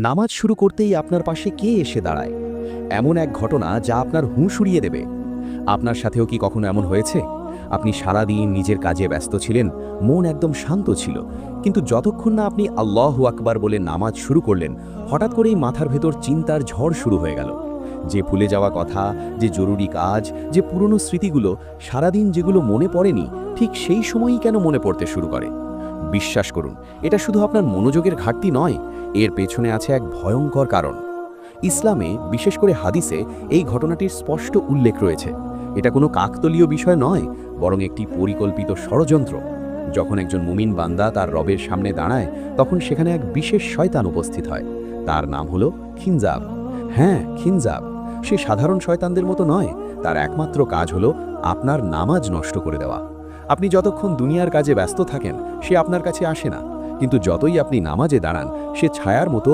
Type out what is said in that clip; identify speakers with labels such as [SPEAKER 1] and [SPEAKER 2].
[SPEAKER 1] নামাজ শুরু করতেই আপনার পাশে কে এসে দাঁড়ায়? এমন এক ঘটনা যা আপনার হুঁশ উড়িয়ে দেবে। আপনার সাথেও কি কখনো এমন হয়েছে? আপনি সারাদিন নিজের কাজে ব্যস্ত ছিলেন, মন একদম শান্ত ছিল, কিন্তু যতক্ষণ না আপনি আল্লাহু আকবার বলে নামাজ শুরু করলেন, হঠাৎ করেই মাথার ভেতর চিন্তার ঝড় শুরু হয়ে গেল। যে ভুলে যাওয়া কথা, যে জরুরি কাজ, যে পুরনো স্মৃতিগুলো সারাদিন যেগুলো মনে পড়েনি, ঠিক সেই সময়ই কেন মনে পড়তে শুরু করে? বিশ্বাস করুন, এটা শুধু আপনার মনোযোগের ঘাটতি নয়, এর পেছনে আছে এক ভয়ঙ্কর কারণ। ইসলামে, বিশেষ করে হাদিসে, এই ঘটনাটির স্পষ্ট উল্লেখ রয়েছে। এটা কোনো কাকতলীয় বিষয় নয়, বরং একটি পরিকল্পিত ষড়যন্ত্র। যখন একজন মুমিন বান্দা তার রবের সামনে দাঁড়ায়, তখন সেখানে এক বিশেষ শয়তান উপস্থিত হয়। তার নাম হলো খিনজাব। হ্যাঁ, খিনজাব। সে সাধারণ শয়তানদের মতো নয়, তার একমাত্র কাজ হলো আপনার নামাজ নষ্ট করে দেওয়া। আপনি যতক্ষণ দুনিয়ার কাজে ব্যস্ত থাকেন, সে আপনার কাছে আসে না, কিন্তু যতই আপনি নামাজে দাঁড়ান, সে ছায়ার মতো